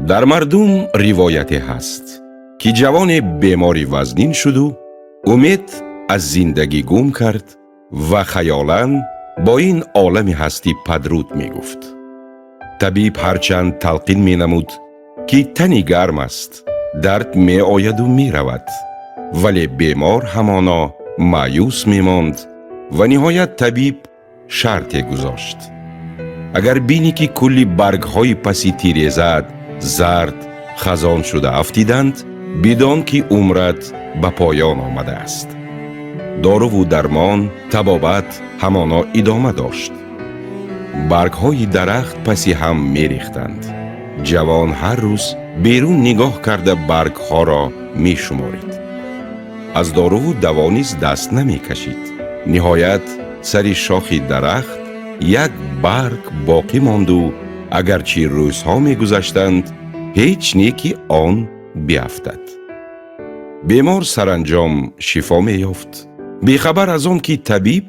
در مردم روایتی هست که جوان بیماری وزنین شد و امید از زندگی گم کرد و خیالاً با این عالم هستی پدرود می گفت. طبیب هرچند تلقین می نمود که تنی گرم است، درد می آید و می رود، ولی بیمار همانا مایوس می ماند و نهایت طبیب شرطی گذاشت: اگر بینی که کلی برگ های پسی تیریزد زرد خزان شده افتیدند، بدان که عمرت به پایان آمده است. دارو و درمان طبابت همانا ادامه داشت. برگ های درخت پسی هم می ریختند. جوان هر روز بیرون نگاه کرده برگ ها را می شمارید. از دارو و دوا نیز دست نمی کشید. نهایت سر شاخ درخت یک برگ باقی ماند و اگرچه روزها می گذشتند هیچ نیکی آن بیفتد. بیمار سرانجام شفا می یافت، بیخبر از آن که طبیب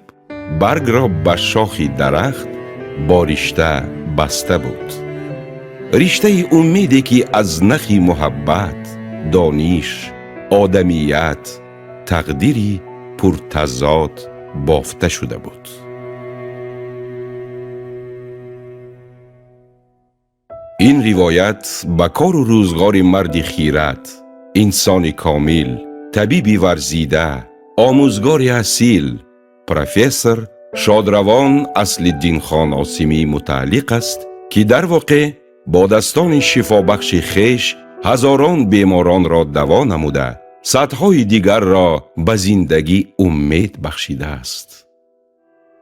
برگ را به شاخ درخت با رشته بسته بود. رشته امیدی که از نخ محبت، دانش، آدمیت، تقدیری پرتضاد بافته شده بود. این روایت به کار و روزگار مرد خیرت، انسان کامل، طبیبی ورزیده، آموزگار اصیل، پروفسور شادروان اصل‌الدین خان عاصمی متعلق است که در واقع با دستان شفابخش خویش هزاران بیماران را دوا نموده، صدهای دیگر را به زندگی امید بخشیده است.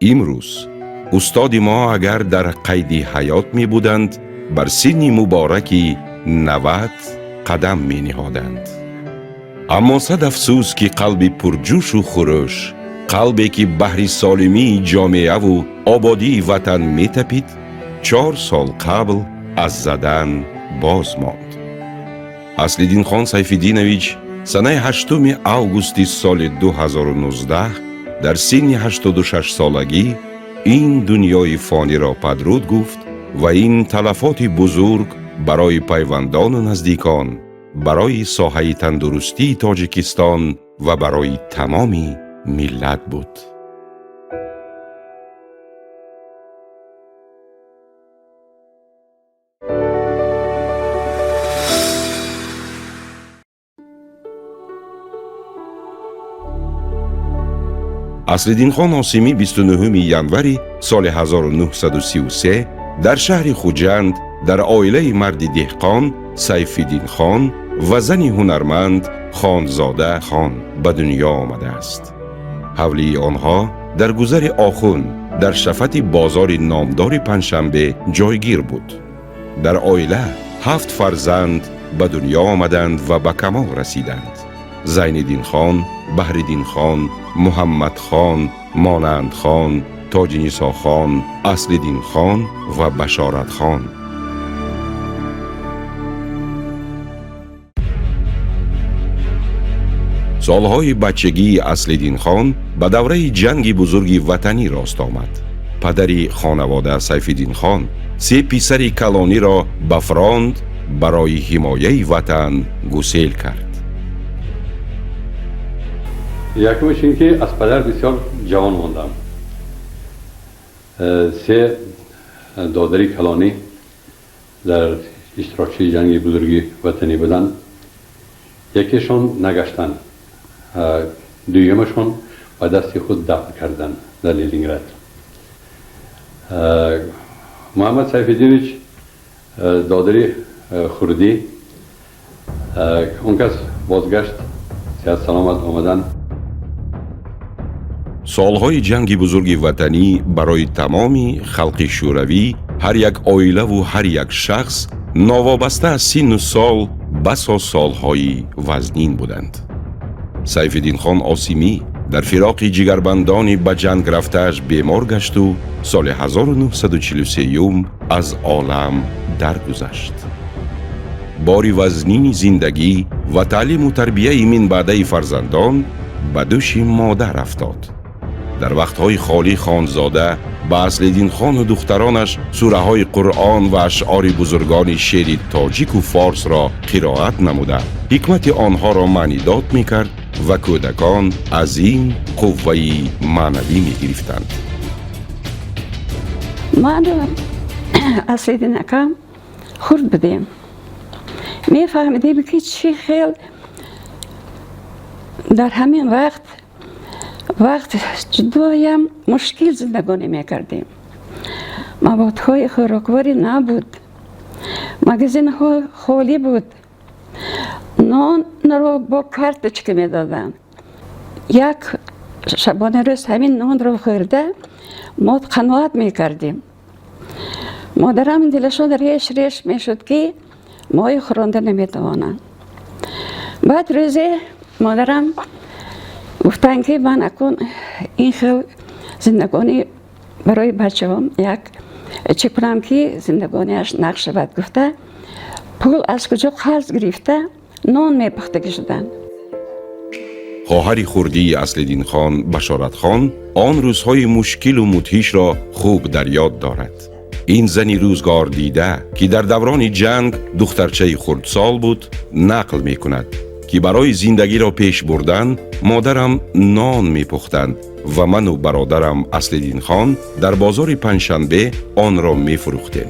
امروز استاد ما اگر در قید حیات می بودند، بر سن مبارکی 90 قدم می نهادند. اما صد افسوس که قلب پرجوش و خروش، قلبی که بحر سالمی جامعه و آبادی وطن می تپید، 4 سال قبل از زدن باز ماند. اصل‌الدین خان سیف‌الدینویچ سنه 8 اوگوست سال 2019 در سن 86 سالگی این دنیای فانی را پدرود گفت و این تلفات بزرگ برای پیوندان و نزدیکان، برای ساحه تندرستی تاجیکستان و برای تمامی ملت بود. اصل‌الدین خان عاصمی 29 ینوری سال 1933 در شهر خوجند در عائله مرد دهقان سیف‌الدین خان و زنی هنرمند خانزاده خان به دنیا آمده است. حولی آنها در گذر آخون در شفت بازار نامدار پنجشنبه جایگیر بود. در عائله 7 فرزند به دنیا آمدند و به کمال رسیدند: زین‌الدین خان، بهرالدین خان، محمد خان، مانند خان، تاج نسا خان، اصل‌الدین خان و بشارت خان. سالهای بچگی اصل‌الدین خان به دوره جنگ بزرگ وطنی راست آمد. پدری خانواده سیف‌الدین خان 3 پسر کلانی را به فرانت برای حمایه وطن گسیل کرد. یکمش این که از پدر بسیار جوان ماندم. 3 دادری کلانی در اشتراکچی جنگ بزرگی وطنی بودند. یکیشان نگشتن، دویمشان به دست خود دفن کردن در لنینگراد. محمد سیف‌الدینویچ دادری خردی، اون کس بازگشت، صحت سلامت آمدن. سالهای جنگ بزرگ وطنی برای تمامی خلق شوروی، هر یک عائله و هر یک شخص ناوابسته از سن و سال بسا سالهای وزنین بودند. سیف‌الدین خان عاصمی در فراق جگربندان به جنگ رفته‌اش بیمار گشت و سال 1943 از عالم درگذشت. باری وزنین زندگی و تعلیم و تربیه من بعده فرزندان به دوش مادر افتاد. در وقتهای خالی خانزاده با اصلدین خان و دخترانش سوره های قرآن و اشعار بزرگان شعر تاجیک و فارس را قرائت نموده حکمت آنها را معنی داد می کرد و کودکان از این قوه معنوی می گرفتند. ما اصلدین اکام خورد بدیم می فهمیدیم که چی خیل در همین وقت جدایم مشکل زندگانی میکردیم. موادهای خوراکواری نبود، مغازین ها خالی بود، نان را با کارتچکه میدادن. یک شبانه روز همین نان را خورده ما قناعت میکردیم. مادرم دلشان ریش میشد که مای خورنده نمیتوانند. بعد روزی مادرم گفتن که من اکن این خیلی زندگانی برای بچه هم یک چه کنم که زندگانیش نقش شود. گفته پول از کجا قرض گرفته نان میپختگی شدن. خواهر خردی اصلدین خان بشارت خان آن روزهای مشکل و مدهش را خوب در یاد دارد. این زنی روزگار دیده که در دوران جنگ دخترچه خردسال بود نقل می کند که برای زندگی را پیش بردن مادرم نان می پختند و من و برادرم اصلدین خان در بازار پنجشنبه آن را می فروختیم.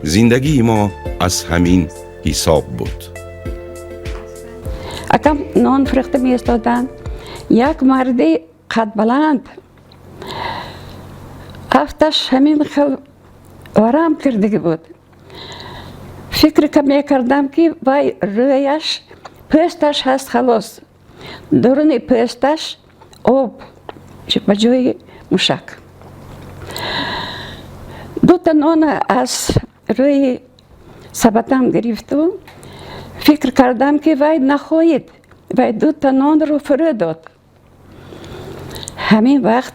زندگی ما از همین حساب بود. اکم نان فروخته می استادن. یک مردی قد بلند هفتش همین خیلی آرام کرده بود. فکر که می کردم که وای رویش پوستش هست خلاص، درون پوستش آب به جای موشک. دو تا نان از روی سبتم گرفت و فکر کردم که وای نخواهید، وای دو تا نان رو فرو داد. همین وقت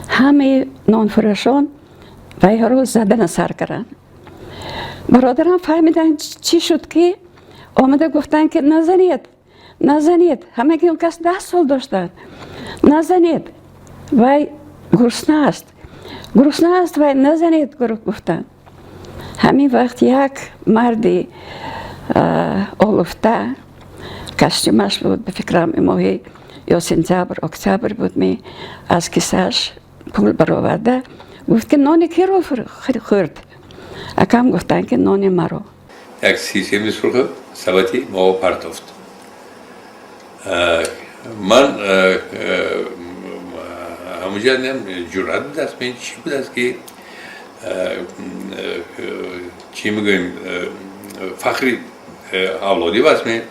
همه نان فروشان وای رو زدن سر کردن. برادرم فهمیدن چی شد که آمده گفتن که نزنید، همه که اون کس 10 سال داشتن، نزنید، وای گرسنه است وای نزنید گفتن. همین وقت یک مردی آلفته کشتیمش بود، به فکرم ماهی یا سپتامبر اکتبر بود، می از کیسهش پول برآورده گفت که نان کی رو خورد؟ اکم گفتن که نان مرا. یک سیسی میسرخه سبتی ما پرتافت. من همونجا جرأت دست من چی بود است که چی میگویم فخری اولادی واسه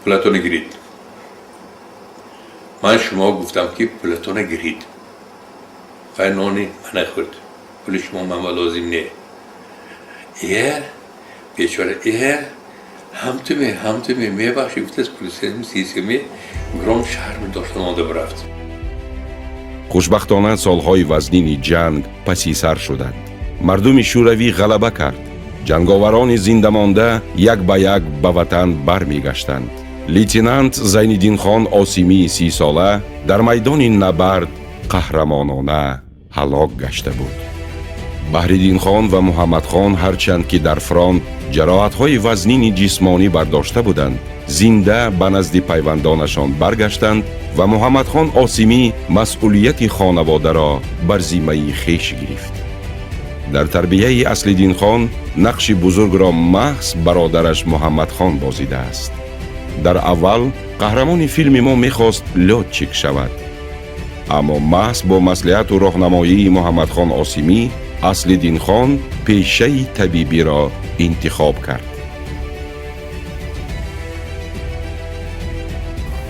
پلاتون گرید. من شما گفتم که پلاتون گرید و نانی من نخورد، پول شما من لازم نه. بیچاره همتمی میبخشی گفتست پلیسیم سیستمی گرام شهر می داشتن آده برفت. خوشبختانه سالهای وزنین جنگ پسی سر شدند. مردم شوروی غلبه کرد. جنگاوران زنده مانده یک به یک به وطن برمیگشتند. لیتنانت زینالدین خان آسیمی 30 ساله در میدان نبرد قهرمانانه هلاک گشته بود. بهرالدین خان و محمد خان هرچند که در فرانت جراحت‌های وزنین جسمانی برداشته بودند، زنده به نزد پیوندانشان برگشتند و محمد خان آسیمی مسئولیت خانواده را بر ذمه خویش گرفت. در تربیه اصلدین خان نقش بزرگ را محض برادرش محمد خان بازیده است. در اول قهرمان فیلم ما می‌خواست لوتچیک شود، اما محض با مصلحت و راهنمایی محمد خان آسیمی اصلدین خان پیشه طبیبی را انتخاب کرد.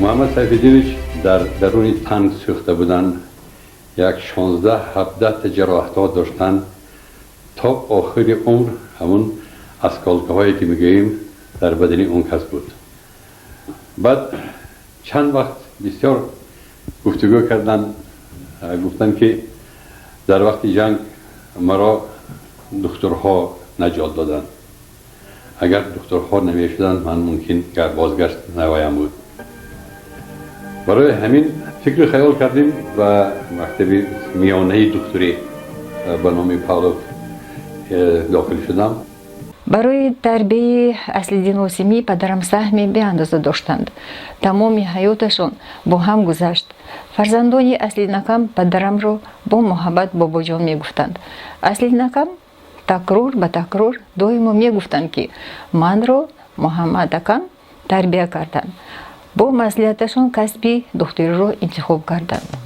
محمد سیف‌الدینش در درون تن سوخته بودن، یک 16-17 جراحت‌ها داشتن تا آخر عمر. همون اسکالکهایی که میگوییم در بدن اون کس بود. بعد چند وقت بسیار گفتگو کردن، گفتن که در وقت جنگ مرا دکترها نجات دادن، اگر دکترها نمی شدن من ممکن که بازگشت نوایم بود. برای همین فکر خیال کردیم و مکتب میانه دکتری به نام پاولوف داخل شدم. برای تربیه اصل‌الدین قاسمی پدرم سهمی به اندازه داشتند. تمام حیاتشون با هم گذشت. فرزندان اصل‌الدین پدرم رو با محبت بابا جان میگفتند. اصل‌الدین تکرار به تکرار دائما میگفتند که من رو محمد اکم تربیه کردند. با مصلحتشون کسب دکتری رو انتخاب کردند.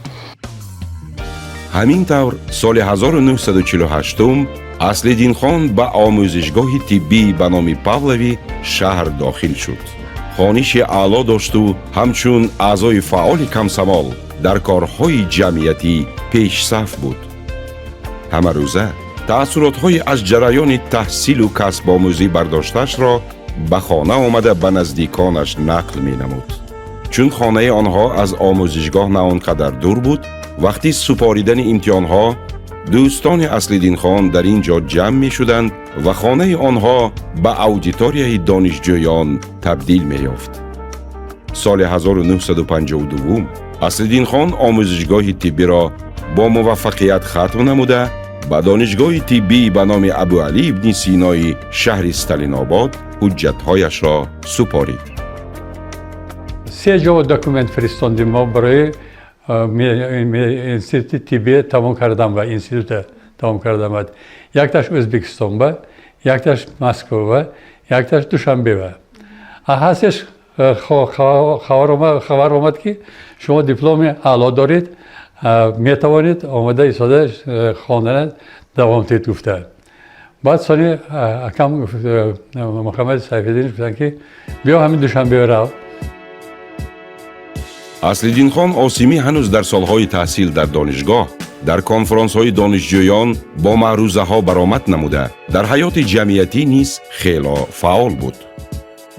همین طور سال 1948 اصل‌الدین خان به آموزشگاه طبی به نام پاولوی شهر داخل شد. خوانش اعلی داشت و همچون اعضای فعال کمسمال در کارهای جمعیتی پیش صف بود. همه روزه تأثیرات‌های از جریان تحصیل و کسب آموزی برداشتش را به خانه آمده به نزدیکانش نقل می نمود. چون خانه آنها از آموزشگاه نه آنقدر دور بود، وقتی سپاریدن امتحانها دوستان اصل‌الدین خان در اینجا جمع می شدند و خانه آنها به اودیتوریای دانشجویان تبدیل می یافت. سال 1952 اصل‌الدین خان آموزشگاه طبی را با موفقیت ختم نموده به دانشگاه طبی به نام ابوعلی ابن سینای شهر استالین آباد حجت‌هایش را سپارید. 3 جا دکومنت فرستادیم ما برای انستیتوت طبی تمام کردم و انستیتوت تمام کردم. یکتاش ازبکستان بود، یکتاش مسکو بود، یکتاش دوشنبه بود. هستش خبر آمد که شما دیپلم اعلی دارید، می توانید آمده ایستاده خواندن دوام دهید گفته. بعد سالی اکم محمد سیف‌الدین گفتن که بیا همین دوشنبه رو. اصل‌الدین خان قاسمی هنوز در سالهای تحصیل در دانشگاه در کنفرانس‌های دانشجویان با معروضه‌ها برآمد نموده در حیات جمعیتی نیز خیلی فعال بود.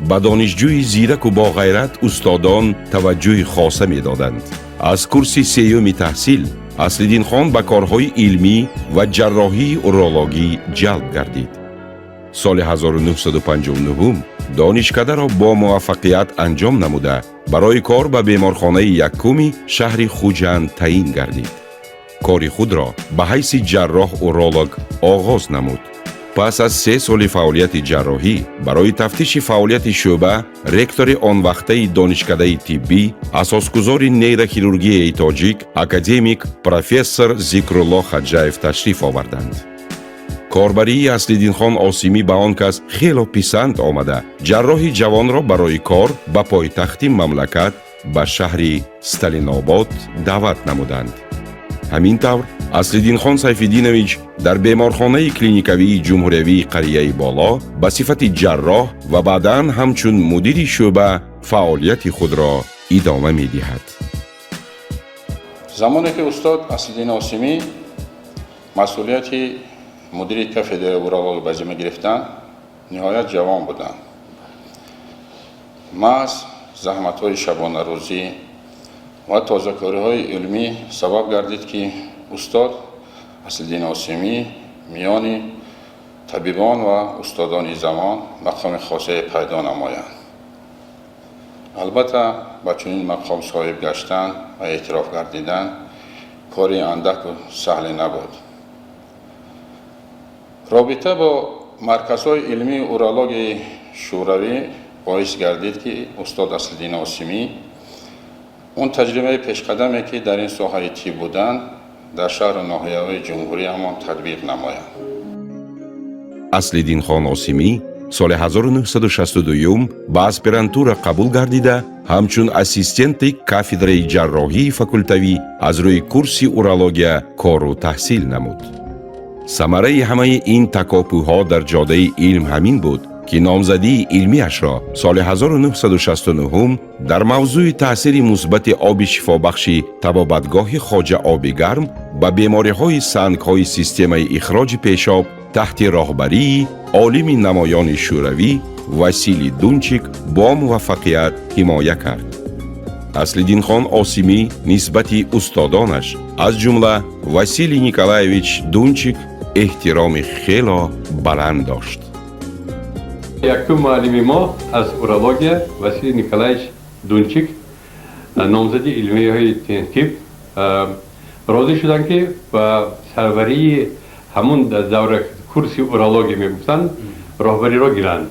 به دانشجوی زیرک و با غیرت استادان توجه خاصه می‌دادند. از کرسی سیوم تحصیل اصل‌الدین خان به کارهای علمی و جراحی اورولوژی جلب گردید. سال 1959 دانشکده را با موفقیت انجام نموده برای کار به بیمارخانه یکمی شهر خوجند تعیین گردید. کار خود را به حیث جراح اورولوژ آغاز نمود. پس از 3 سال فعالیت جراحی برای تفتیش فعالیت شعبه، رکتور آن وقته دانشکده طبی، اساسگزار نیروکیروژی تاجیک، اکادمیک پروفسور ذکرالله خجاєв تشریف آوردند. کاربری اصل‌الدین خان قاسمی به آن کس خیلی پسند آمده جراح جوان را برای کار به پایتخت مملکت به شهر استالین آباد دعوت نمودند. همین طور اصل‌الدین خان سیف‌الدینویچ در بیمارخانه کلینیکوی جمهوری قریه بالا به صفت جراح و بعداً همچون مدیر شعبه فعالیت خود را ادامه می دهد. زمانی که استاد اصل‌الدین قاسمی مسئولیت مدیر کافدره اورولوژی به ذمه گرفتن، نهایت جوان بودند. محض زحمت‌های شبانه روزی و تازه‌کاری‌های علمی سبب گردید که استاد اصل‌الدین قاسمی میان طبیبان و استادان زمان مقام خاصه پیدا نمایند. البته با چنین مقام صاحب گشتن و اعتراف گردیدن کاری اندک و سهل نبود. رابطه با مرکزهای علمی اورولوژی شوروی باعث گردید که استاد اصل‌الدین قاسمی اون تجربه پیشقدمی که در این ساحه طب بودند در شهر و ناحیه‌های جمهوری همان تطبیق نمایند. اصل‌الدین خان قاسمی سال 1962 به اسپرانتورا قبول گردیده همچون اسیستنت کافدره جراحی فاکولتوی از روی کرسی اورولوژی کار و تحصیل نمود. ثمره همه این تکاپوها در جاده علم همین بود که نامزدی علمیش را سال 1969 در موضوع تأثیر مثبت آب شفابخش طبابتگاه خواجه آب گرم به بیماری‌های سنگ‌های سیستم اخراج پیشاب تحت راهبری عالم نمایان شوروی واسیلی دونچیک با موفقیت حمایت کرد. اصل‌الدین خان قاسمی نسبت استادانش از جمله واسیلی نیکولایویچ دونچیک احترام خیلی بلند داشت. یکم معلم ما از اورولوژی واسیلی نیکولایویچ دونچیک نامزدی علمی های تیپ راضی شدن که با سروری همون دوره کورسی اورولوژی میگفتن راهبری را گیرند.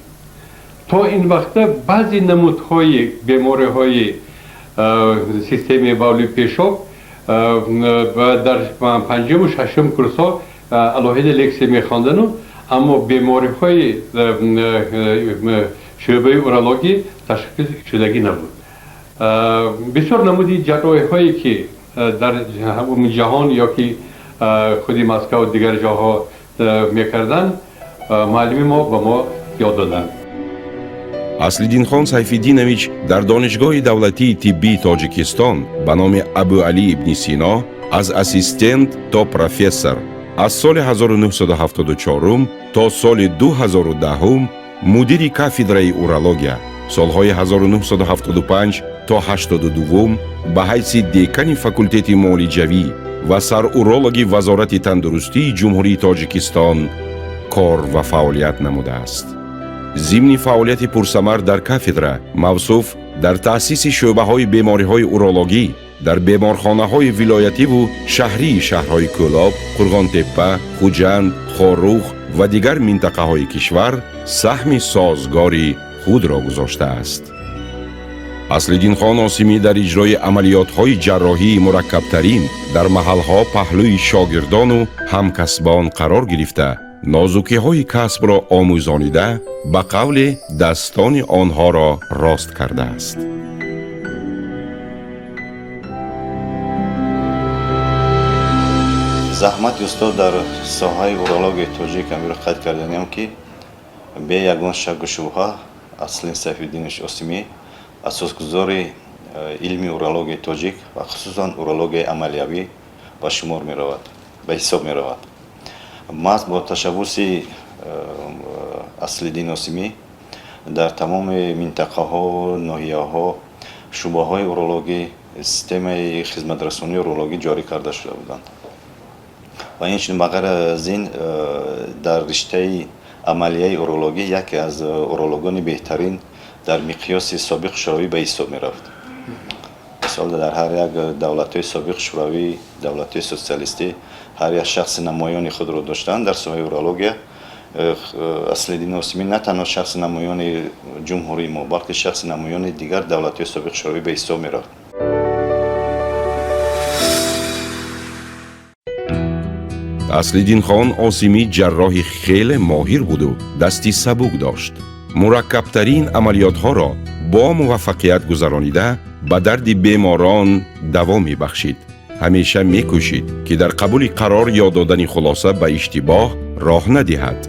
تا این وقت بعضی نمودهای بیماری های سیستم بولی پیشاب و در پنجم و ششم کورس ها علاهده لکسی میخواندن، اما بیماری های شعبه اورولوژی تشخیص شدگی نبود. بسیار نمودی جراحی هایی که در جهان یا که خودی مسکو و دیگر جاها میکردن معلم ما به ما یاد دادن. аслиддинхон сайфиддинович дар донишгоҳи давлатии тиббии тоҷикистон ба номи абуалӣ ибни сино аз ассистент то профессор, аз соли 1974 то соли 2010 мудири кафедраи урология, солҳои 1975 то 82 ба ҳайси декани факултети муолиҷавӣ ва сарурологи вазорати тандурустии ҷумҳурии тоҷикистон кор ва фаъолият намудааст. зимни фаъолияти пурсамар дар кафедра мавсуф дар таъсиси шӯъбаҳои бемориҳои урологӣ дар беморхонаҳои вилоятиву шаҳрии шаҳрҳои Кӯлоб, Қурғонтеппа, Хуҷанд, Хорух ва дигар минтақаҳои кишвар саҳми созгори худро гузоштааст. аслиддинхон осимӣ дар иҷрои амалиётҳои ҷарроҳии мураккабтарин дар маҳалҳо паҳлӯи шогирдону ҳамкасбон қарор гирифта, нозукиҳои касбро омӯзонида ба қавле dastoни онҳоро рост кардааст. заҳмати устод дар соҳаи урологияи тоҷик амиро қайд карданем ки бе ягон шакку шубҳа Аслиддин Сайфиддинович Осимӣ асосгузори илми урологияи тоҷик ва хусусан урологияи амалиявӣ ба шумор меравад, ба ҳисоб меравад. маҳз бо ташаббуси Аслиддин Осимӣ дар тамоми минтақаҳо, ноҳияҳо шӯъбаҳои урологӣ системаи хизматрасонии урологӣ ҷорӣ карда шуда буданд. ва инчунин ба ғайр аз ин дар риштаи амалияи урологӣ яке аз урологони беҳтарин дар миқёси собиқ шӯравӣ ба ҳисоб мерафт. мисол дар ҳар як давлатҳои собиқ шӯравӣ, давлатҳои социалистӣ ҳар як шахси намоёни худро доштанд. дар соҳаи урология Аслиддин Осимӣ на танҳо шахси намоёни ҷумҳурии мо, балки шахси намоёни дигар давлатҳои собиқ шӯравӣ ба ҳисоб мерафт. аслиддинхон Осимӣ ҷарроҳи хеле моҳир буду дасти сабук дошт. мураккабтарин амалиётҳоро бо муваффақият гузаронида ба дарди беморон даво мебахшид. ҳамеша мекӯшид ки дар қабули қарор ё додани хулоса ба иштибоҳ роҳ надиҳад.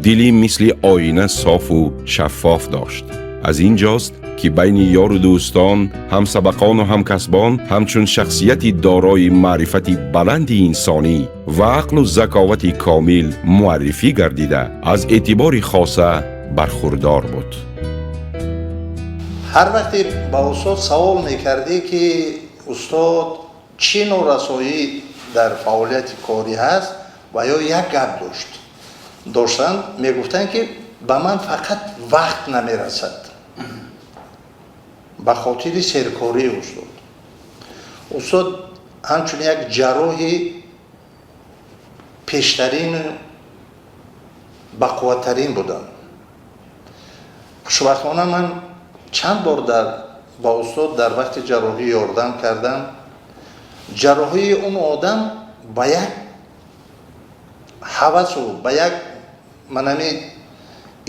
дили мисли оина софу шаффоф дошт. аз ин ҷост ки байни ёру дӯстон, ҳамсабақону ҳамкасбон ҳамчун шахсияти дорои маърифати баланди инсонӣ ва ақлу заковати комил муаррифӣ гардида аз эътибори хоса бархурдор буд. ҳар вақте ба устод савол мекардӣ ки устод чӣ норасоӣ дар фаъолияти корӣ ҳаст ва ё як гап доштанд, мегуфтанд ки ба ман фақат вақт намерасад ба хотири серкории устод ҳамчун як ҷарроҳи пештарину бақувваттарин буданд. хушбахтона ман чанд бор ба устод дар вақти ҷарроҳӣ ёрдам кардам. ҷарроҳии он одам ба як ҳавасу ба як манами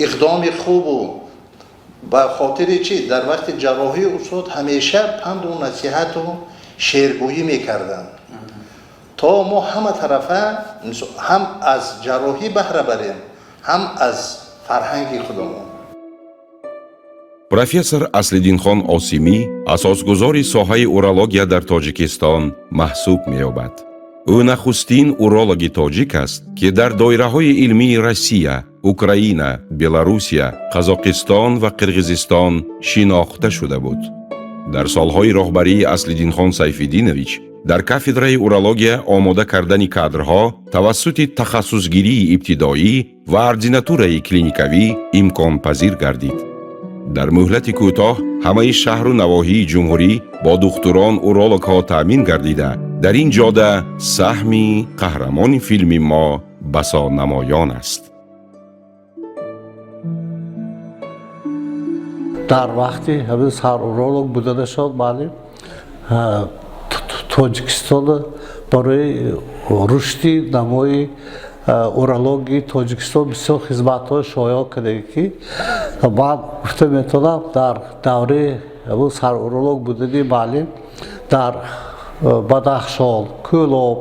иқдоми хубу ба хотири чӣ дар вақти ҷарроҳии устод ҳамеша панду насиҳату шеъргӯӣ мекарданд, то мо ҳама тарафа ҳам аз ҷарроҳӣ баҳра барем, ҳам аз фарҳанги худамон. профессор Аслиддинхон Осимӣ асосгузори соҳаи урология дар Тоҷикистон маҳсуб меёбад. ӯ нахустин урологи тоҷик аст, ки дар доираҳои илмии Россия, Украина, Беларусия, Қазоқистон ва Қирғизистон шинохта шуда буд. дар солҳои роҳбарии Аслиддинхон Сайфиддинович дар кафедраи урология омода кардани кадрҳо тавассути тахассусгирии ибтидоӣ ва ординатураи клиникавӣ имконпазир гардид. дар муҳлати кӯтоҳ ҳамаи шаҳру навоҳии ҷумҳурӣ бо духтурон урологҳо таъмин гардида, дар ин ҷода саҳми қаҳрамони филми мо басо намоён аст. дар вақти ҳамин саруролог буданашон маълим тоҷикистон барои рушди намои урологии тоҷикистон бисёр хизматҳои шоён кардем ки ман гуфта метавонам дар давраи ҳамин саруролог будани маълим дар Бадахшон, Кӯлоб,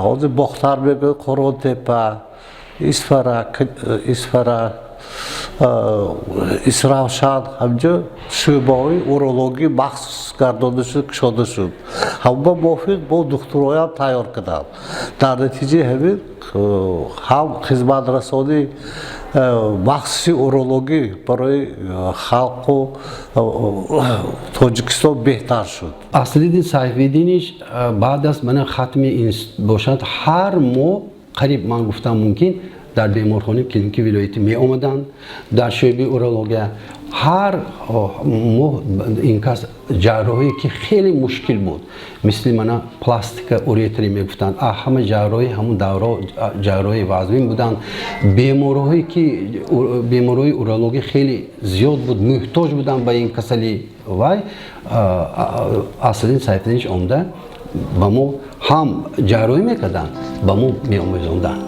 ҳозир бохтар мегӯяд Қоронтепа, Исфара, Исравшан, ҳамҷо шӯъбаҳои урологӣ махсус гардонида шуд, кушода шуд. Ҳама мувофиқ бо духтуроям тайёр карданд. Дар натиҷаи ҳамин ҳам хизматрасонии махсуси урологӣ барои халқу Тоҷикистон беҳтар шуд. Аслиддин Сайфиддиниш баъд аз мана хатми бошад ҳар моҳ қариб ман гуфтам мумкин дар беморхонаи клиники вилоятӣ меомаданд, дар шӯъбаи урология ҳар моҳ ин кас ҷарроҳие ки хеле мушкил буд, мисли мана пластика уретри мегуфтанд, ҳама ҷарроҳи ҳамун давра ҷарроҳи вазнин буданд. Беморҳое ки беморҳои урологӣ хеле зиёд буд, муҳтоҷ буданд ба ин касали вай. Аслиддин Сайфиддиниш омда ба мо ҳам ҷарроҳӣ мекарданд, ба мо меомӯзонданд.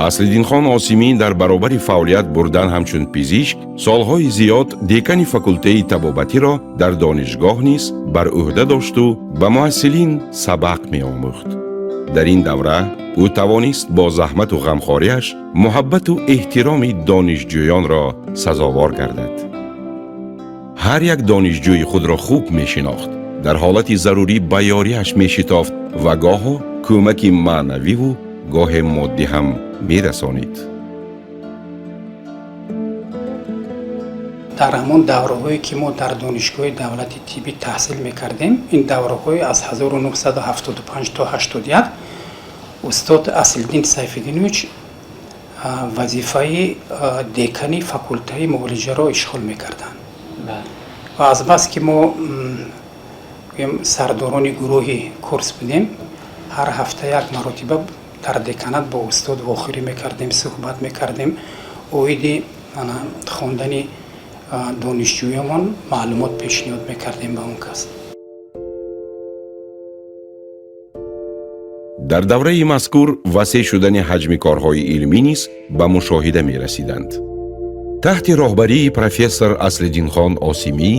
Аслиддинхон Осимӣ дар баробари фаъолият бурдан ҳамчун пизишк солҳои зиёд декани факултаи табобатиро дар донишгоҳ низ бар ӯҳда дошту ба муҳассилин сабақ меомӯхт. дар ин давра ӯ тавонист бо заҳмату ғамхориаш муҳаббату эҳтироми донишҷӯёнро сазовор гардад. ҳар як донишҷӯи худро хуб мешинохт, дар ҳолати зарурӣ ба ёриаш мешитофт ва гоҳо кӯмаки маънавиву гоҳе моддӣ ҳам мерасонид. дар ҳамон давраҳое ки мо дар донишгоҳи давлати тиббӣ таҳсил мекардем, ин давраҳое аз 1975 то 81 устод Аслиддин Сайфиддинович вазифаи декани факултаи муолиҷаро ишғол мекарданд. ва азбас ки мо сардорони гурӯҳи курс будем, ҳар ҳафта як маротиба дар деканат бо устод вохӯрӣ мекардем, суҳбат мекардем, оиди хондани донишҷӯёмон маълумот пешниҳод мекардем ба он кас. дар давраи мазкур васеъ шудани ҳаҷми корҳои илмӣ низ ба мушоҳида мерасиданд. таҳти роҳбарии профессор Аслиддинхон Осимӣ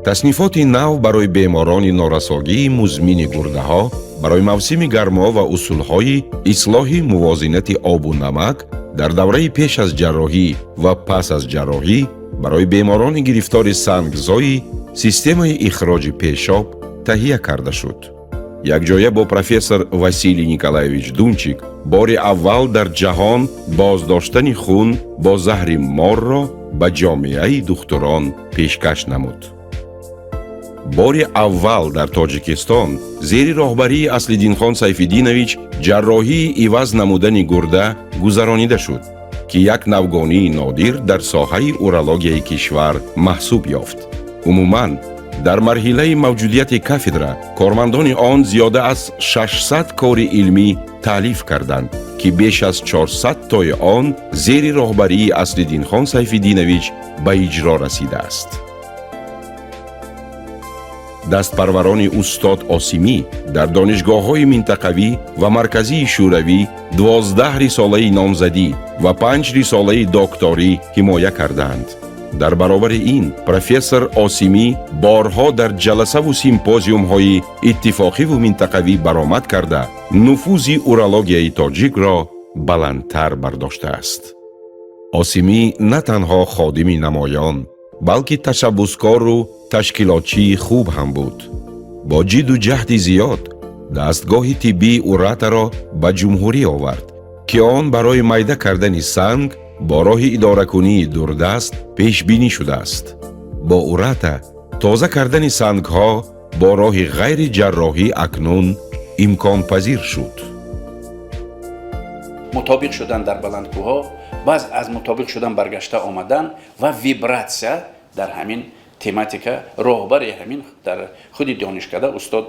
таснифоти нав барои беморони норасогии музмини гурдаҳо, барои мавсими гармо ва усулҳои ислоҳи мувозинати обу намак дар давраи пеш аз ҷарроҳӣ ва пас аз ҷарроҳӣ, барои беморони гирифтори сангзои системаи ихроҷи пешоб таҳия карда шуд. якҷоя бо профессор Василий Николаевич Дунчик бори аввал дар ҷаҳон боздоштани хун бо заҳри морро ба ҷомеаи духтурон пешкаш намуд. бори аввал дар Тоҷикистон зери роҳбарии Аслиддинхон Сайфиддинович ҷарроҳии иваз намудани гурда гузаронида шуд, ки як навгонии нодир дар соҳаи урологияи кишвар маҳсуб ёфт. умуман дар марҳилаи мавҷудияти кафедра кормандони он зиёда аз 600 кори илмӣ таълиф карданд, ки беш аз 400 тои он зери роҳбарии Аслиддинхон Сайфиддинович ба иҷро расидааст. дастпарварони устод Осимӣ дар донишгоҳҳои минтақавӣ ва марказии шӯравӣ 12 рисолаи номзадӣ ва 5 рисолаи докторӣ ҳимоя карданд. дар баробари ин профессор Осимӣ борҳо дар ҷаласаву симпозиумҳои иттифоқиву минтақавӣ баромад карда нуфузи урологияи тоҷикро баландтар бардоштааст. Осимӣ на танҳо ходими намоён, балки ташаббускору ташкилотчии хуб ҳам буд. бо ҷидду ҷаҳди зиёд дастгоҳи тиббии Уратаро ба ҷумҳурӣ овард, ки он барои майда кардани санг бо роҳи идоракунии дурдаст пешбинӣ шудааст. бо Урата тоза кардани сангҳо бо роҳи ғайри ҷарроҳӣ акнун имконпазир шуд. مطابق شدن در بلندکوها، باز از مطابق شدن برگشته آمدن و ویبراتسیا در همین تماتیکا راهبر همین در خود دانشکده استاد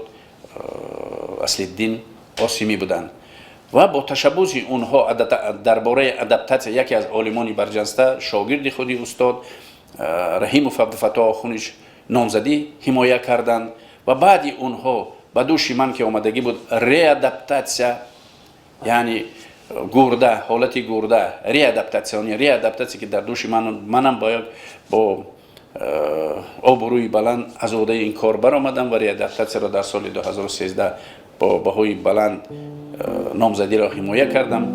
اصلالدین قاسمی بودند و با تشبوس اونها درباره ادپتاسیا یکی از عالمان برجسته شاگرد خودی استاد رحیم و عبدالفتاح آخونش نامزدی حمایت کردند و بعدی اونها به دوش من که آمدگی بود ریادپتاسیا، یعنی گرده، حالتی گرده، ریادپتاسیا که در دوش منم باید با آبروی بلند از عهده این کار برآمدم و ریادپتاسیا را در سال 2013 با بهای بلند نامزدی را حمایت کردم.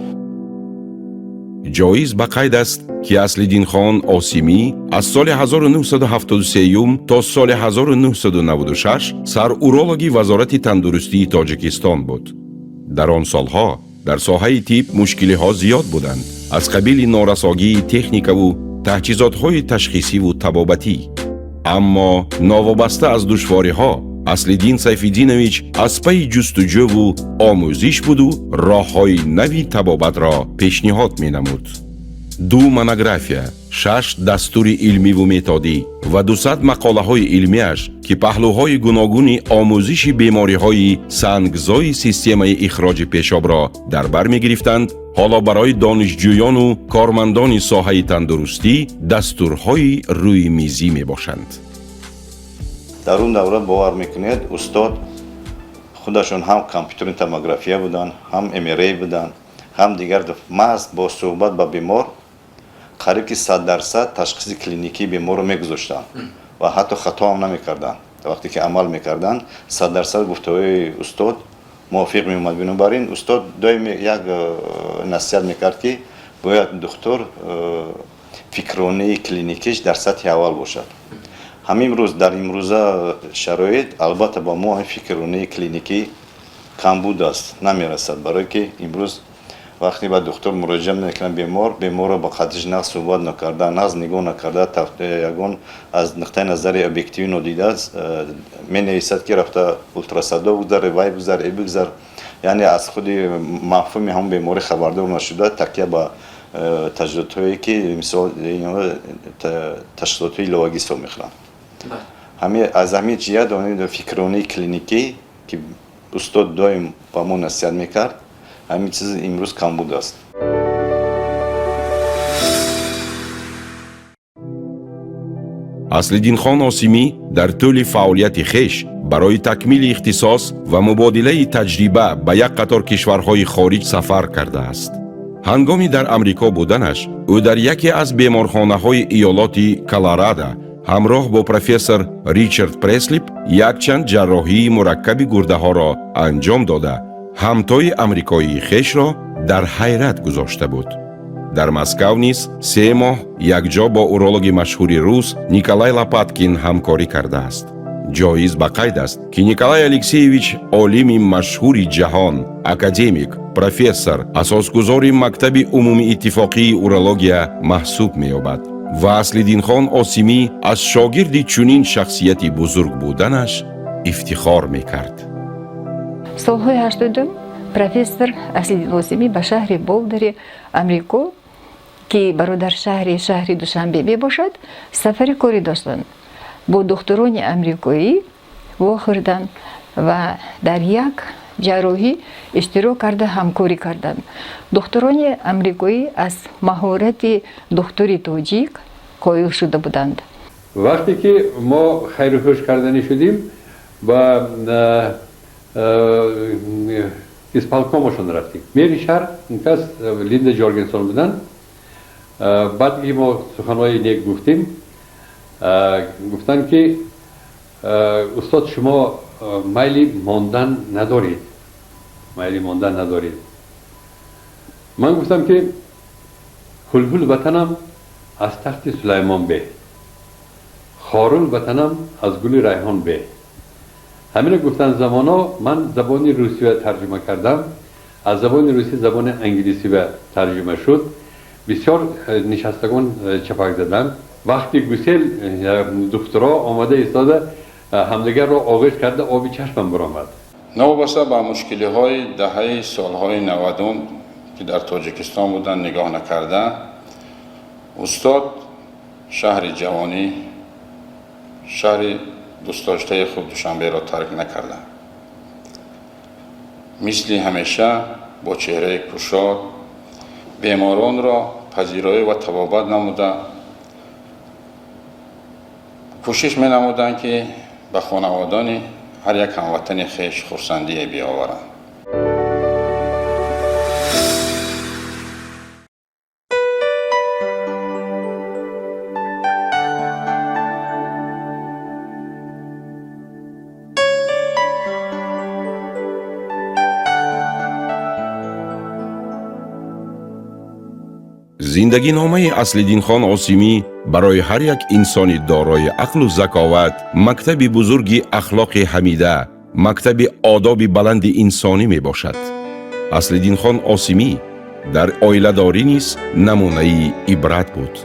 جایز به قید است که اصلالدین خان آسیمی از سال 1973 تا سال 1996 سر اورولوژی وزارت تندرستی تاجیکستان بود. در آن سالها در ساحه طب مشکلی ها زیاد بودند، از قبیل نارساگی تکنیک و تجهیزات های تشخیصی و طبابتی. اما ناوابسته از دشواری ها اصلالدین سیفالدینویچ از پی جستجو و آموزش بود و راه های نوی طبابت را پیشنهاد می نمود. 2 مونوگرافیا، 6 دستور علمی و متدی و 200 مقاله های علمیش که پهلوهای گوناگون آموزش بیماری های سنگزای سیستم اخراج پیشاب را در بر می گرفتند، حالا برای دانشجویان و کارمندان ساحه تندرستی دستورهای روی میزی می باشند. در اون دوره باور میکنید استاد خودشون هم کامپیوتر توموگرافی بودن، هم MRI بودن، هم دیگر محض با صحبت با بیمار قریب که 100% تشخیص کلینیکی بیمار رو میگذاشتن و حتی خطا هم نمیکردن. وقتی که عمل میکردن 100% گفته‌های استاد موافق میومد. بنابراین استاد دائم یک نصیحت میکرد که باید دکتر فکرانه کلینیکیش در سطح اول باشد. همین روز در امروزه شرایط البته با ما فکرانه کلینیکی کمبود است، نمیرسد، برای که امروز وقتی به دکتر مراجعه میکنن بیمار را با خودش نه صحبت نکرده، نه نگاه نکرده، یگان از نقطه نظر ابجکتیو نادیده است، می نویسد که رفته اولتراسادا بگذاره، وای بگذاره، ای بگذار، یعنی از خود مفهوم هم بیماری خبردار نشده، تکیه به تجربه هایی که مثال تشخیصات لواگیست میخوان. همین از همین جهت دانید فکرانه کلینیکی که استاد دائم با ما نصیحت میکرد، همین چیز امروز کم بوده است. اصلالدین خان آسیمی در طول فعالیت خویش برای تکمیل اختصاص و مبادله تجربه به یک قطار کشورهای خارج سفر کرده است. هنگامی در امریکا بودنش، او در یکی از بیمارخانه‌های ایالات کلرادو همراه با پروفسور ریچارد پرسلیپ یک چند جراحی مرکب گرده ها را انجام داده، همتای امریکایی خویش را در حیرت گذاشته بود. در مسکو نیز 3 ماه یک جا با اورولوگ مشهور روس نیکولای لپاتکین همکاری کرده است. جایز به قید است که نیکولای الکسیویچ عالم مشهور جهان، اکادمیک، پروفسور، اساسگذار مکتب عمومی اتفاقی اورولوژیا محسوب می‌یابد و اصلالدین خان آسیمی از شاگرد چنین شخصیتی بزرگ بودنش افتخار می‌کرد. سالهای 80 پروفسور اصلالدین آسیمی به شهر بولدر امریکا که برادر شهر دوشنبه می باشد سفر کاری داشتند. با دکتران امریکایی واخوردند و در یک جراحی اشتراک کرده همکاری کردند. دکتران امریکایی از مهارت دکتری تاجیک قایل شده بودند. وقتی که ما خیر و خوش کردنی شدیم و اسپالکومشون رفتیم. میری شهر کس لیندا جورگنسون بودن. بعد که ما سخنهای نیک گفتیم، گفتن که استاد شما میلی ماندن ندارید. من گفتم که هلهل وطنم از تخت سلیمان به، خارل وطنم از گل ریحان به. همین گفتن زمانا من زبان روسی را ترجمه کردم، از زبان روسی زبان انگلیسی و ترجمه شد. بسیار نشستگان چپک زدن. وقتی گوسل دکترا آمده ایستاده همدیگر را آغوش کرده، آبی چشمم برآمد. نوابسته با مشکلی های دهه سالهای 90 که در تاجیکستان بودن نگاه نکردن. استاد شهر جوانی، شهر دوست داشته خود دوشنبه را ترک نکردن. مثل همیشه با چهره گشاد بیماران را پذیرایی و طبابت نموده کوشش می نمودند که به خانوادان هر یک هموطن خویش خرسندی بیاورند. زندگی نامه اصلدین خان عاصمی برای هر یک انسانی دارای عقل و ذکاوت مکتب بزرگی اخلاق حمیده، مکتب آداب بلند انسانی می باشد. اصلدین خان عاصمی در عائله‌داری نیز نمونه عبرت بود.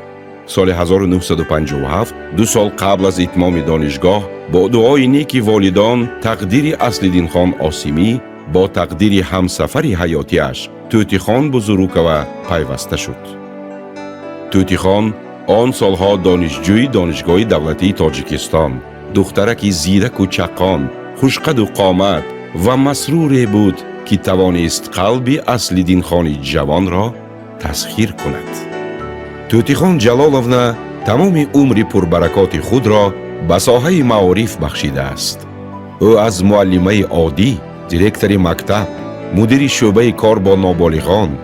سال 1957 2 سال قبل از اتمام دانشگاه با دعای نیک والدان تقدیر اصلدین خان عاصمی با تقدیر همسفر حیاتیش توتی خان بزرگوار پیوسته شد. توتی خان آن سالها دانشجوی دانشگاه دولتی تاجیکستان، دخترکی زیرک و چقان، خوشقد و قامت و مسرور بود که توانست قلب اصلدین خان جوان را تسخیر کند. توتی خان جلالونا تمام عمر پربرکات خود را به ساحه معارف بخشیده است. او از معلمه عادی، دیرکتور مکتب، مدیر شعبه کار با نابالغان،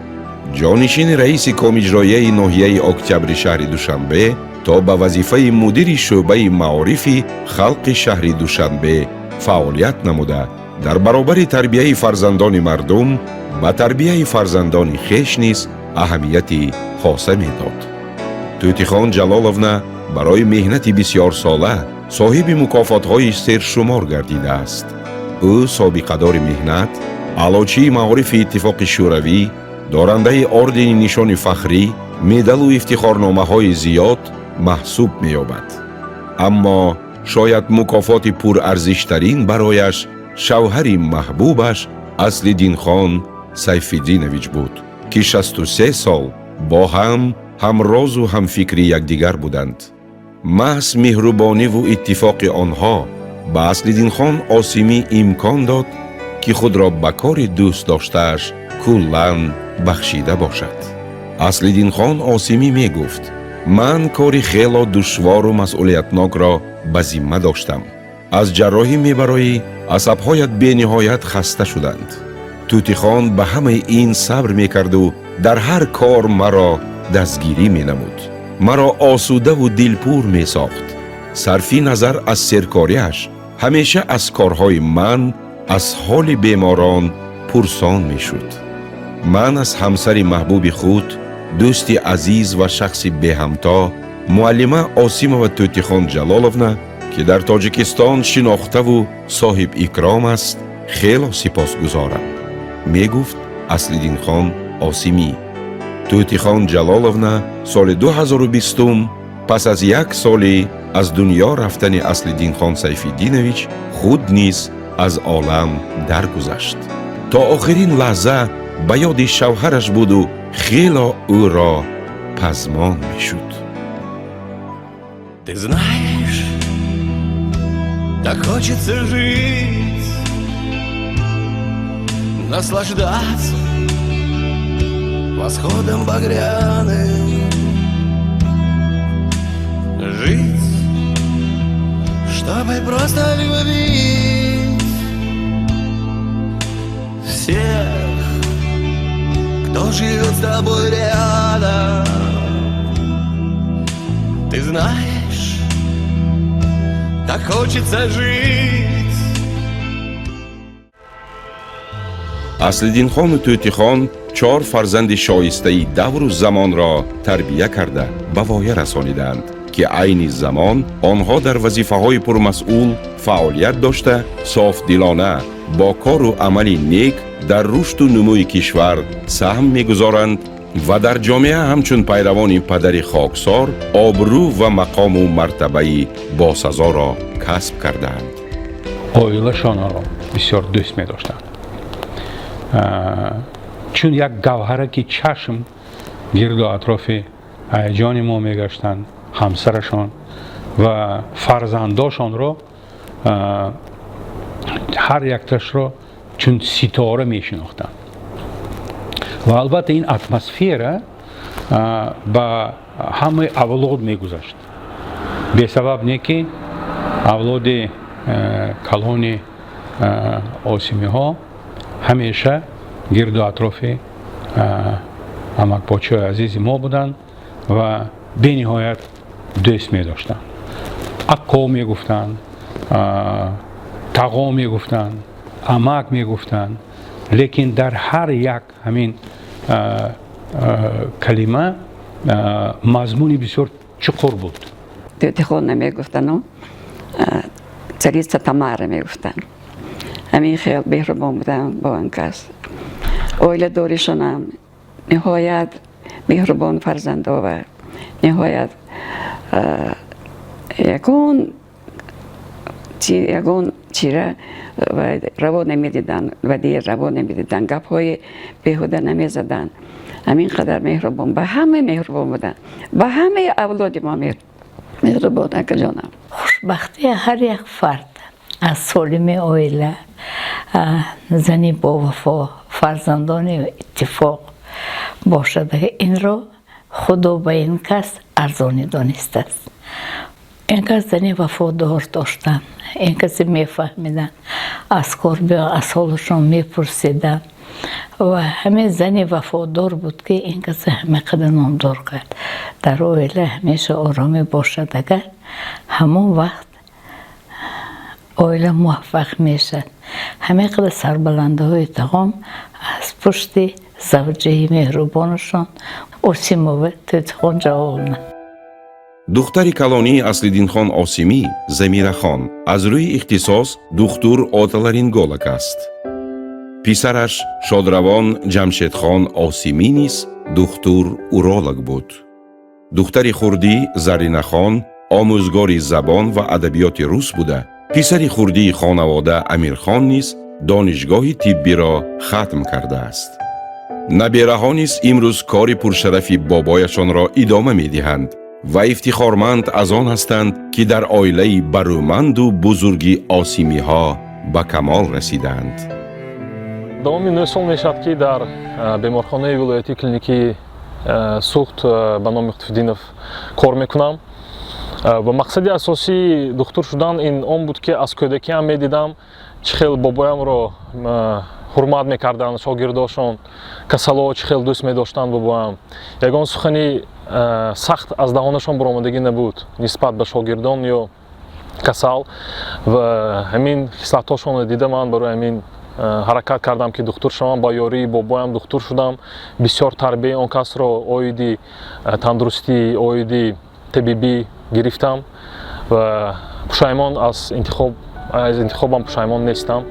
جانشین رئیس کمیجرایی ناحیه اکتبر شهر دوشنبه تا به وظیفه مدیر شعبه معارف خلق شهر دوشنبه فعالیت نموده در برابر تربیه فرزندان مردم و تربیه فرزندان خویش نیز اهمیتی خاصه میداد. توتی خان جلالونا برای مهنت بسیار ساله صاحب مکافات‌های سرشمار گردیده است. او سابقه‌دار مهنت، علوچی معارف اتفاق شوروی، دارنده اردن نشان فخری، مدال و افتخارنامه‌های زیاد محسوب می‌یابد. اما شاید مکافات پرارزش‌ترین برایش شوهر محبوبش اصلدین خان سیف‌الدینویچ بود که 63 سال با همراز و همفکر یکدیگر بودند. محض مهربانی و اتفاق آنها به اصلدین خان عاصمی امکان داد که خود را به کار دوست داشته‌اش کلاً بخشیده باشد. اصلدین خان عاصمی می گفت: من کاری خیلی دشوار و مسئولیتناک را به ذمه داشتم. از جراحی میبرایی عصبهایت به نهایت خسته شدند. توتی خان به همه این صبر میکرد و در هر کار مرا دستگیری مینمود. مرا آسوده و دلپور می ساخت. صرفی نظر از سرکاریش همیشه از کارهای من از حال بیماران پرسان می شد. من از همسر محبوب خود، دوست عزیز و شخص به همتا، معلمه عاصمه و توتی خان جلالونا که در تاجیکستان شناخته و صاحب اکرام است خیلی سپاسگزارم. می گفت اصلدین خان عاصمی. توتی خان جلالونا سال 2020 پس از 1 سال از دنیا رفتن اصلدین خان سیف‌الدینویچ خود نیز از عالم درگذشت. تا آخرین لحظه به یاد شوهرش بود و خیلی او را پزمان می شد. Ты знаешь, так хочется жить, наслаждаться восходом багряным, жить, чтобы просто любить всех, кто живет с тобой рядом. Ты знаешь, так хочется жить. اصلدین خان و توتی خان 4 فرزند شایسته دور و زمان را تربیه کرده به وایه رسانیدند که عین زمان آنها در وظیفه‌های پرمسئول فعالیت داشته صاف دلانه با کار و عمل نیک در رشد و نموی کشور سهم می‌گذارند و در جامعه همچون پیروان پدر خاکسار آبرو و مقام و مرتبه باسزا را کسب کردند. عائله‌شان را بسیار دوست می‌داشتند. چون یک گوهره که چشم گرد و اطراف هیجان ما میگشتن، همسرشان و فرزنداشان رو هر یکتش رو چون ستاره میشناختن و البته این اتمسفیر با همه اولاد میگذشت. به سبب نه که اولاد کلون آسیمی ها همیشه گرد و اطراف امک پادشاه عزیز ما بودن و به نهایت دوست می داشتن. اکا می گفتن، تقا می گفتن، امک می گفتن، لیکن در هر یک همین کلمه مضمونی بسیار چقور بود. تخون نمی گفتن و царица Тамара می گفتن. همین خیلی مهربان بودن با این کس. اویل داریشان هم نهایت مهربان فرزند آورد. نهایت یکون چیره و روا نمیدیدن و دیر روا نمیدیدن، گپ های بیهوده نمیزدن. همین قدر مهربان، به همه مهربان بودن، به همه اولاد ما مهربان که جانم. خوشبختی هر یک فرد از سالم عائله، زنی با وفا، فرزندان اتفاق باشد. این را خدا به این کس ارزانی دانسته است. این کس زنی وفادار داشتن، این کسی میفهمیدن، از کار بیا از حالشان میپرسیدن و همه زنی وفادار بود که این کسی همه قدر نامدار کرد. در عائله همیشه آرامی باشد. اگر همون وقت عائله موفق میشد. همه قدر سربلنده های تقام از پشت زوجه مهربانشان осимова Тетхон Ҷаволна. دختر کلانی اصلدینخان آسیمی زمیرخان از روی اختصاص دکتر آتالارینگولوگ است. پسرش شادروان جمشیدخان آسیمی نیز دکتر اورولوگ بود. دختر خردی زرینخان آموزگار زبان و ادبیات روس بوده. پسر خردی خانواده امیرخان نیز دانشگاه طبی را ختم کرده است. نبیره‌ها نیز امروز کار پرشرفی بابایشان را ادامه می‌دهند و افتخارمند از آن هستند که در عائله برومند و بزرگی آسیمی‌ها به کمال رسیدند. داومی 9 سال мешавад ки дар беморхонаи вилоятии клиникии Сухт ба номи Қутбиддинов кор мекунам ва мақсади асосии духтур шудан ин он буд ки аз кӯдакиам медидам чӣ хел бобоямро ҳурмат мекарданд шогирдошон, касалҳо чӣ хел дӯст медоштанд бобоям. Ягон сухани сахт аз даҳонашон баромадагӣ набуд нисбат ба шогирдон ё касал ва ҳамин хислатҳошонро дида ман барои ҳамин ҳаракат кардам ки духтур шавам. Ба ёрии бобоям духтур шудам. Бисёр тарбияи он касро оиди тандурустӣ, оиди табибӣ гирифтам ва пушаймон аз интихобам пушаймон нестам.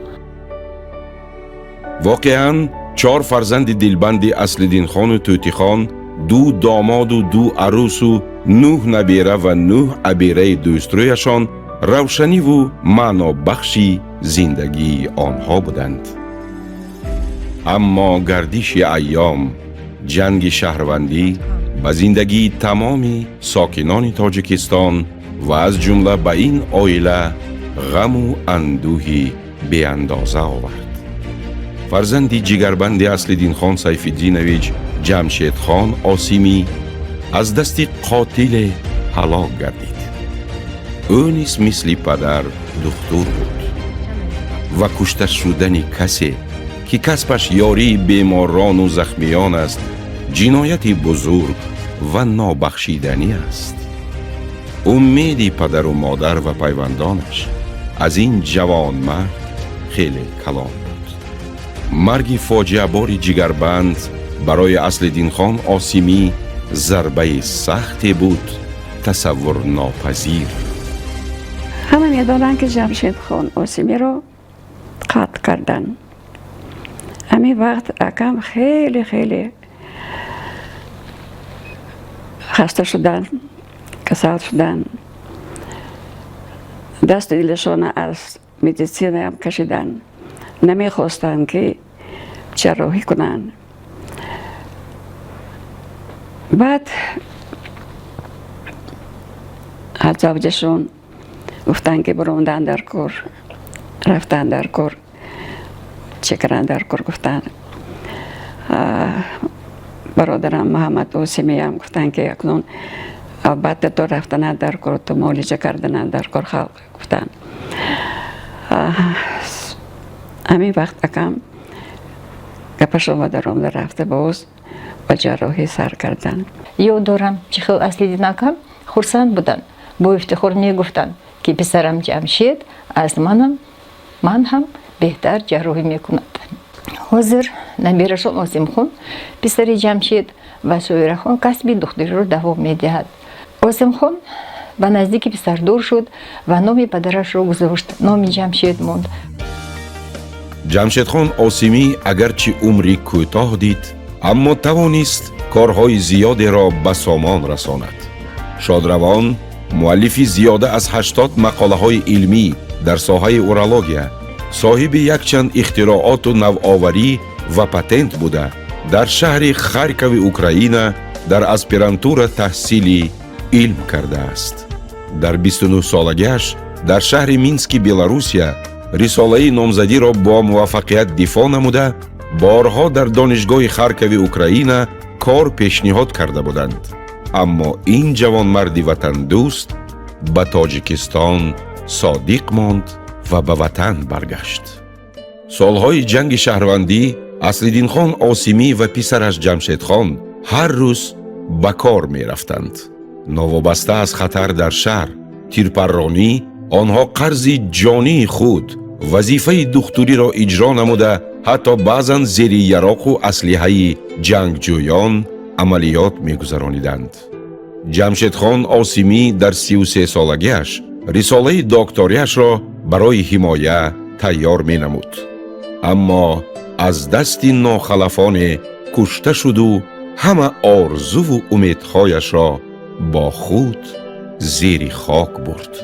واقعاً 4 فرزند دلبند اصلدینخان و توتیخان، 2 داماد و 2 عروس و 9 نبیره و 9 عبیره دوسترویشان روشنی و معنا بخشی زندگی آنها بودند. اما گردش ایام، جنگ شهروندی به زندگی تمام ساکنان تاجیکستان و از جمله به این عائله غم و اندوهی بی اندازه آورد. فرزندی جگربند اصلدینخان سیفالدینویچ جمشیدخان آسیمی از دست قاتل هلاک گردید. او نیز مثل پدر دکتر بود و کشته شدن کسی که کسبش یاری بیماران و زخمیان است جنایت بزرگ و نابخشیدنی است. امید پدر و مادر و پیوندانش از این جوان مرد خیلی کلان بود. مرگ فاجعه بار جگربند برای اصلدینخان آسیمی ضربه سختی بود، تصور ناپذیر. همه میدانند که جمشیدخان آسیمی رو قتل کردن. همین وقت اکم خیلی خسته شدن، کسل شدن، دست دلشان از مدیسین هم کشیدن. نمیخواستند که جراحی کنند. بعد از زوجشون گفتن که بروندن در کور، رفتن در کور، چکرن در کور گفتن. برادرم محمد اوسیمی هم گفتن که اکنون بعد تو رفتن در کور، تو معالجه کردن در کور خلق گفتن. همین وقت اکم گپش آمده روم رفته باز با جراحی سر کردن. یاد دارم که خیلی اصلی نکم خورسند بودن، با افتخار میگفتن که پسرم جمشید از من هم بهتر جراحی میکند. حاضر نبیرشون آسیم خون پسر جمشید و سویره خون کسب دختری رو دوام میدهد. آسیم خون به نزدیک پسر دور شد و نام پدرش رو گذاشت، نام جمشید موند. جمشید خان آسیمی اگرچه عمری کوتاه دید اما توانست کارهای زیادی را به سامان رساند. شادروان مؤلفی زیاده از 80 مقاله های علمی در ساحه اورولوژیا، صاحب یک چند اختراعات و نوآوری و پتنت بوده، در شهر خارکوی اوکراین در اسپرانتورا تحصیل علم کرده است. در 29 سالگیش در شهر مینسک بلاروسیا رساله نامزدی را با موفقیت دفاع نموده، بارها در دانشگاه خارکوی اوکراین کار پیشنهاد کرده بودند. اما این جوانمردی وطن دوست به تاجیکستان صادق ماند و به وطن برگشت. سالهای جنگ شهروندی اصلدین خان آسیمی و پسرش جمشید خان هر روز به کار می رفتند. نوابسته از خطر در شهر تیرپرانی، آنها قرض جانی خود وظیفه دکتری را اجرا نموده، حتی بعضاً زیر یراق و اسلحه جنگجویان عملیات می گذرانیدند. جمشید خان آسیمی در 33 سالگیش رساله دکتریش را برای حمایه تیار می نمود. اما از دست ناخلفانه کشته شد و همه آرزو و امیدهایش را با خود زیر خاک برد.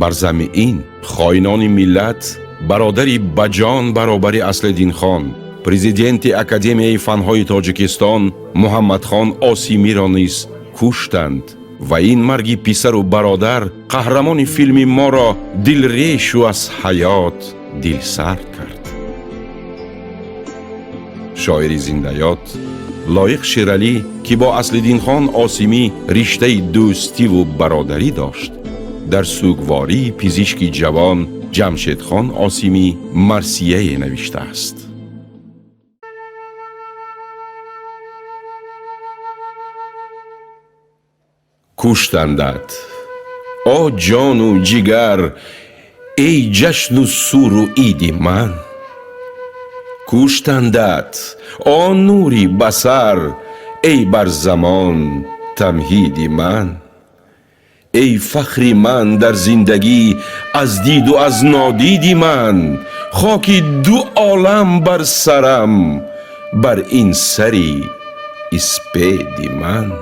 بر زمین خائنان ملت برادری بجان برابر اصلدین خان، پرزیدنت اکادمیای فنهای تاجیکستان محمد خان آسیمی را نیز کشتند و این مرگ پسر و برادر قهرمان فیلم ما را دلریش و از حیات دل سرد کرد. شاعر زندیات لایق شیرالی که با اصلدین خان آسیمی رشته دوستی و برادری داشت، در سوگواری پزشکی جوان جمشید خان آسیمی مرثیه نوشته است. کشتندت آ جان و جگر، ای جشن و سور و عید من. کشتندت آ نوری بصر، ای بر زمان تمهید من. ای فخر من در زندگی از دید و از نادید من، خاک دو عالم بر سرم بر این سری اسپید من.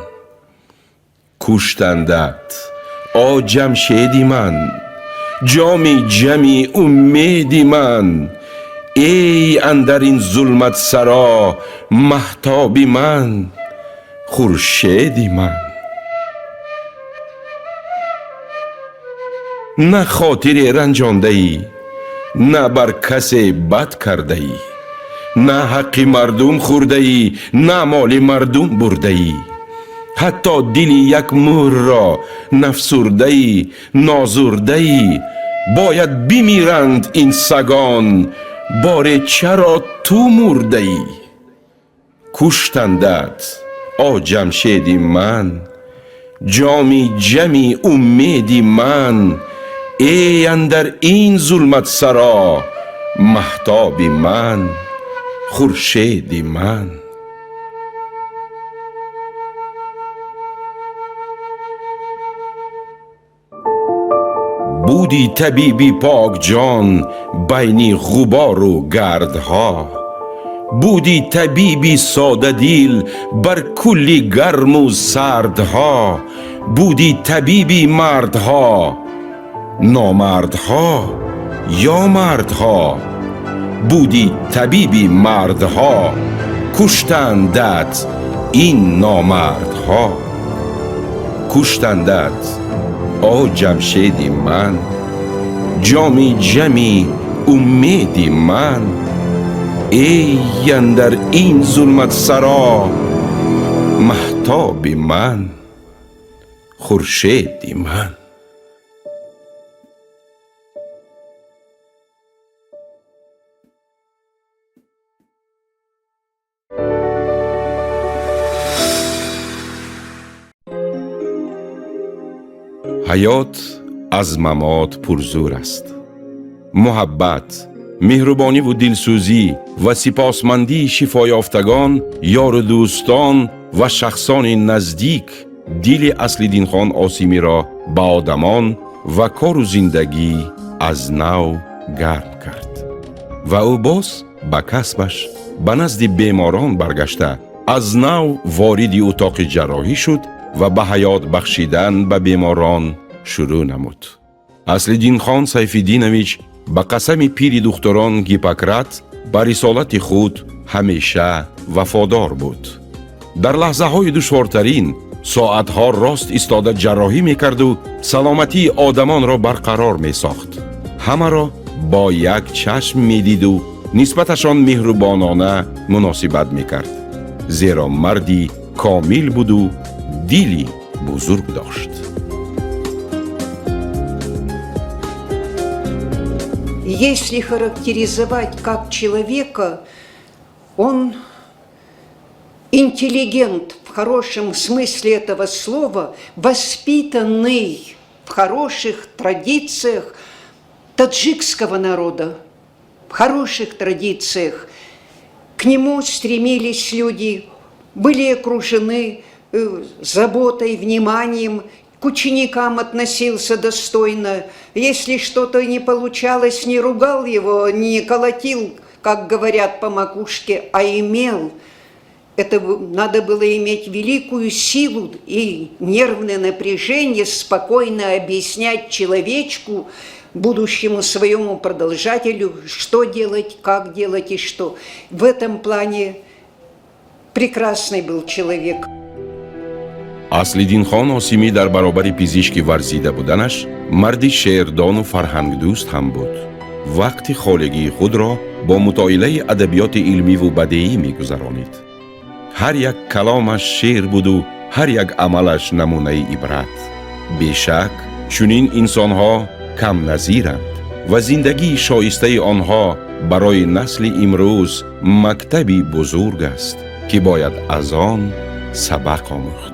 کشتندت آ جمشید من، جام جمی امید من. ای اندر این ظلمت سرا مهتاب من، خورشید من. نه خاطر رنجانده ای، نه بر کس بد کرده ای، نه حق مردم خورده ای، نه مال مردم برده ای. حتی دل یک مور را نفسرده ای، نازرده ای. باید بمیرند این سگان، باره چرا تو مرده ای. کشتندت آ جمشید من، جامی جمی امید من. ای اندر این ظلمت سرا مهتاب من، خورشید من. بودی طبیبی پاک جان بین غبار و گردها، بودی طبیبی ساده دل بر کلی گرم و سردها. بودی طبیبی مردها، نامردها یا مردها. بودی طبیبی مردها، کشتندت این نامردها، کشتندت آه جمشیدی من، جامی جمی امیدی من. ای اندر این ظلمت سرا مهتابی من، خورشیدی من. حیات از ممات پرزور است. محبت، مهربانی و دلسوزی و سپاسمندی شفایافتگان، یار و دوستان و شخصان نزدیک دل اصل‌الدین خان عاصمی را به آدمان و کار و زندگی از نو گرم کرد و او باز به کسبش به نزد بیماران برگشته از نو وارد اتاق جراحی شد و به حیات بخشیدن به بیماران شروع نمود. اصل‌الدین خان سیف‌الدینویچ به قسم پیر دختران هیپوکرات به رسالت خود همیشه وفادار بود. در لحظه های دشوارترین ساعتها راست ایستاده جراحی میکرد و سلامتی آدمان را برقرار میساخت. همه را با یک چشم میدید و نسبتشان مهربانانه مناسبت میکرد، زیرا مردی کامل بود و دلی بزرگ داشت. Если характеризовать как человека, он интеллигент в хорошем смысле этого слова, воспитанный в хороших традициях таджикского народа, в хороших традициях. К нему стремились люди, были окружены заботой, вниманием, к ученикам относился достойно. Если что-то не получалось, не ругал его, не колотил, как говорят, по макушке, а имел. Это надо было иметь великую силу и нервное напряжение, спокойно объяснять человечку, будущему своему продолжателю, что делать, как делать и что. В этом плане прекрасный был человек. اصل‌الدین خان عاصمی در برابر پزشکی ورزیده بودنش مردی شعردان و فرهنگ دوست هم بود. وقتی خالگی خود را با مطالعه ادبیات علمی و بدیعی می‌گذرانید. هر یک کلامش شعر بود و هر یک عملش نمونه عبرت. بیشک چنین انسان‌ها کم نظیرند و زندگی شایسته آنها برای نسل امروز مکتبی بزرگ است که باید از آن سبق آموخت.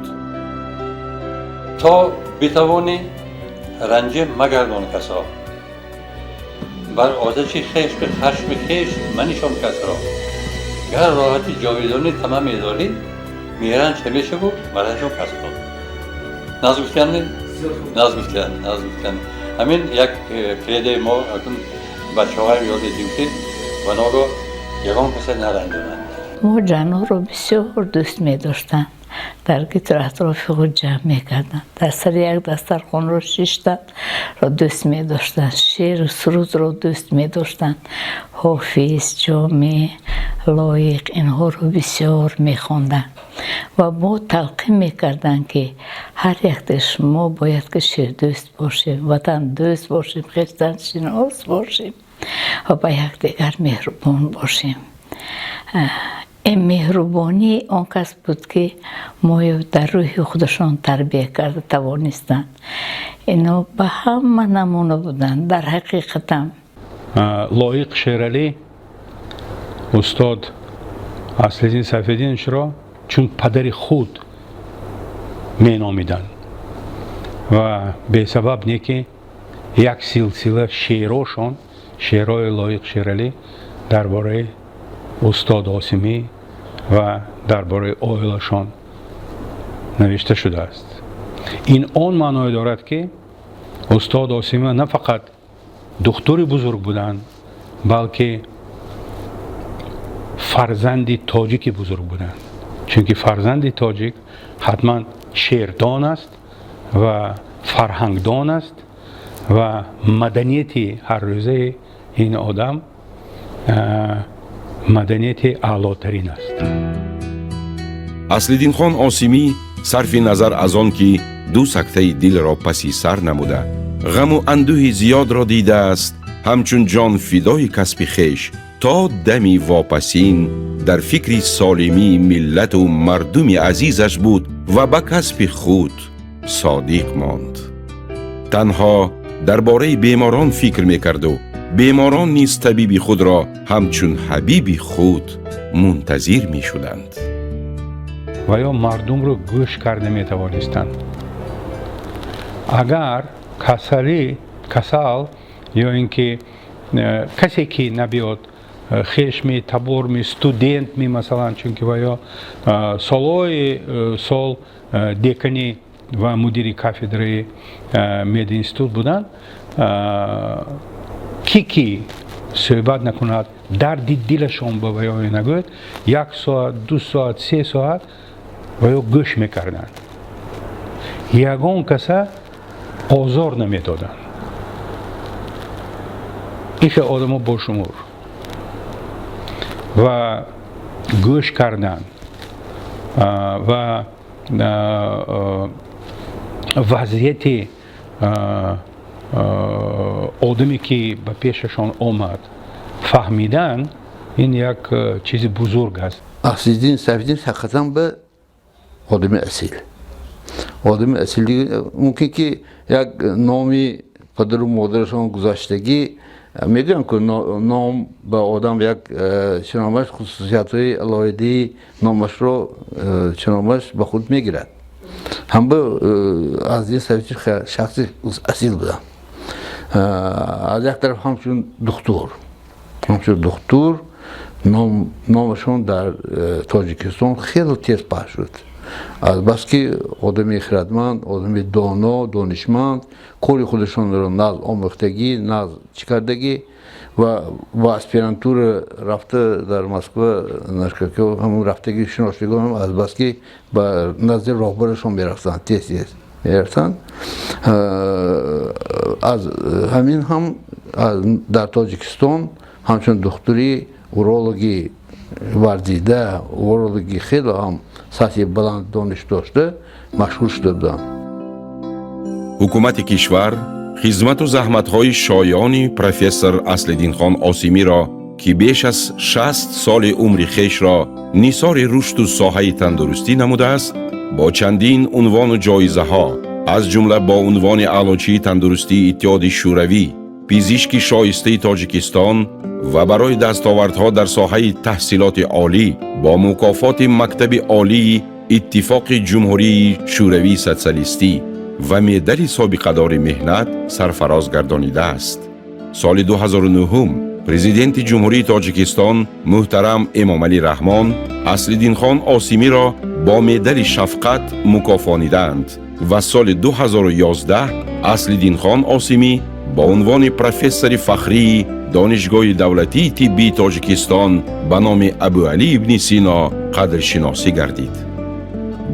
تا بتوانی رنج مگردان کسا، بر آتش خشم خشم خشم منشان کس را. گر راحت جاویدانی تمام داری، میرنج همیشه بود مرنجان کس را. ناز گفتن همین یک کلیده ما اکن بچه های یاد دیم که و ناگاه یکان کسی نرنجانند. ما جنو رو بسیار دوست می داشتن. در گیتر اطراف خود جمع میکردن. در سر یک دسترخوان رو 6 تا را دوست می داشتن. شعر و سرود رو دوست می داشتن. حافظ، جامی، لایق اینها رو بسیار می خوندن و با تلقین میکردن که هر یک دش ما باید که شعر دوست باشیم، وطن دوست باشیم، خویشتن شناس باشیم و با یک دیگر مهربان باشیم. این مهربانی آن کس بود که ما در روح خودشان تربیه کرده توانستند. اینا به همه نمونه بودن. در حقیقت هم لایق شیرالی استاد اصل‌الدین سیف‌الدینش را چون پدر خود می نامیدن و به سبب نیکی یک سلسله شعراشان، شعرهای لایق شیرالی درباره استاد عاصمی و درباره عائله‌شان نوشته شده است. این آن معنای دارد که استاد عاصمی نه فقط دکتر بزرگ بودند، بلکه فرزند تاجیک بزرگ بودند. چون که فرزند تاجیک حتما شعردان است و فرهنگدان است و مدنیت هر روزه این آدم مدنیت اعلاترین است. اصلدین خان آسیمی صرف نظر از آن که دو سکته دل را پسی سر نموده، غم و اندوه زیاد را دیده است، همچون جان فدای کسب خویش تا دمی واپسین در فکر سالمی ملت و مردم عزیزش بود و به کسب خود صادق ماند. تنها درباره بیماران فکر میکرد و بیماران نیز طبیب خود را همچون حبیب خود منتظر می شدند. و یا مردم رو گوش کرده می توانستند. اگر کسال یا اینکه کسی که نبیاد خشمی تبور استودنت می مثلا چون که و یا سال دکانی و مدیر کافدره مد اینستیتوت بودن، کی صحبت نکند درد دلشون به ویای نگوید، 1 ساعت 2 ساعت 3 ساعت ویا گوش میکردن، یگان کسا آزار نمیدادن. ایش آدم با شمور و گوش کردن و وضعیت آدمی که به پیششان آمد فهمیدن، این یک چیز بزرگ است. اصلیدین سفیدین حقیقتا به آدم اصیل. آدم اصیلی ممکن که یک نامی پدر و مادرشان گذاشتگی میگن که نام به آدم یک شنامش خصوصیت های علایدی نامش رو شنامش به خود میگیرد. هم به از این سفیدین شخصی اصیل بودن. از یک طرف همچون دکتر نامشون در تاجیکستان خیلی تیز پخش شد. از بس که آدمی خردمند، آدمی دانا، دانشمند، کاری خودشون رو ناز آموختگی، ناز چیکاردگی و اسپیرانتور رفته در مسکو نشکه همون رفتگی شناسایی هم از بس که با نزد راهبرشون میرفتن تیز میرفتن. از همین هم در تاجیکستان همچون دکتری اورولوژی ورزیده، اورولوژی خیلی هم سطح بلند دانش داشته مشهور شده بودن. حکومت کشور خدمت و زحمت‌های شایان پروفسور اصلدین خان آسیمی را که بیش از 60 سال عمر خویش را نثار رشد و ساحه تندرستی نموده است، با چندین عنوان و جایزه ها از جمله با عنوان اعلاچی تندرستی اتحاد شوروی، پزشک شایسته تاجیکستان و برای دستاوردها در ساحه تحصیلات عالی با مکافات مکتب عالی اتفاق جمهوری شوروی سوسیالیستی و مدال سابقه دار مهنت سرفراز گردانیده است. سال 2009 پرزیدنت جمهوری تاجیکستان محترم امامعلی رحمان اصلدین خان آسیمی را با مدال شفقت مکافانیدند و سال 2011 اصلدین خان آسیمی با عنوان پروفسور فخری دانشگاه دولتی طبی تاجیکستان به نام ابوعلی ابن سینا قدرشناسی گردید.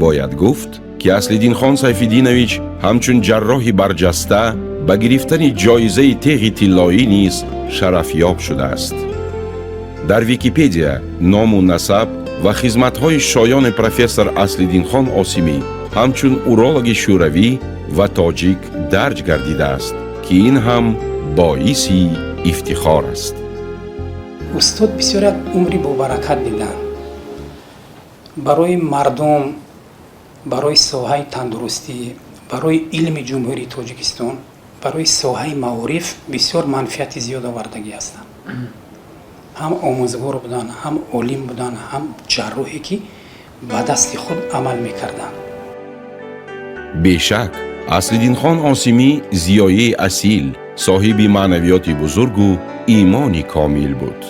باید گفت که اصلدین خان سیفالدینویچ همچون جراح برجسته به گرفتن جایزه تیغ طلایی نیز شرفیاب شده است. در ویکیپدیا نام و نسب و خدمت‌های شایان پروفسور اصلدین خان آسیمی همچون اورولوژ شوروی و تاجیک درج گردیده است که این هم باعثی افتخار است. استاد بسیار عمری با برکت دیدن. برای مردم، برای ساحه تندرستی، برای علم جمهوری تاجیکستان، برای ساحه معارف بسیار منفعت زیاد آوردگی هستند. هم آموزگار بودن، هم عالم بودن، هم جراحی که به دست خود عمل میکردن. بیشک اصلدین خان آسیمی زیایه اصیل، صاحب معنویات بزرگ و ایمانی کامل بود.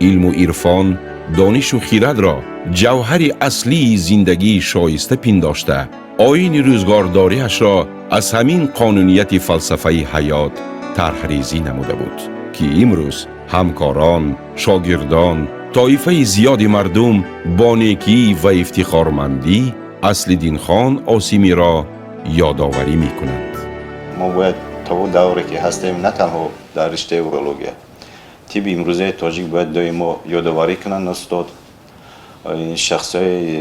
علم و عرفان، دانش و خیرد را جوهر اصلی زندگی شایسته پنداشته، آیین روزگارداریش را از همین قانونیت فلسفه حیات طرح‌ریزی نموده بود که امروز همکاران، شاگردان، طایفه زیاد مردم با نیکی و افتخارمندی اصلدین خان آسیمی را یادآوری می‌کنند. ما باید تا اون دوره که هستیم نه تنها در رشته اورولوژی تیب امروزه تاجیک باید دائما یادآوری کنن استاد این شخصای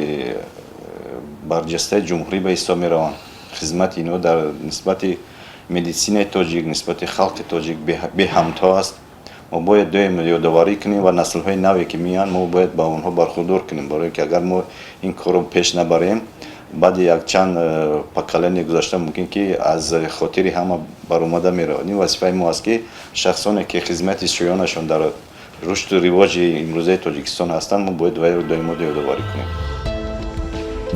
برجسته جمهوری به حساب میروند خدمت اینو در نسبت مدیسین تاجیک نسبت خلق تاجیک به همتا است ما باید دائما یادآوری کنیم و نسل های نوی که میان ما باید با اونها برخوردار کنیم برای که اگر ما این کارو پیش نبریم بعد یک چند پکلنی گذاشته ممکن که از خاطری همه برآمده میره این وظیفه ما است که شخصانی که خدمت شایانشون در رشد و رواج امروزه تاجیکستان هستند ما باید دائما یادآوری کنیم.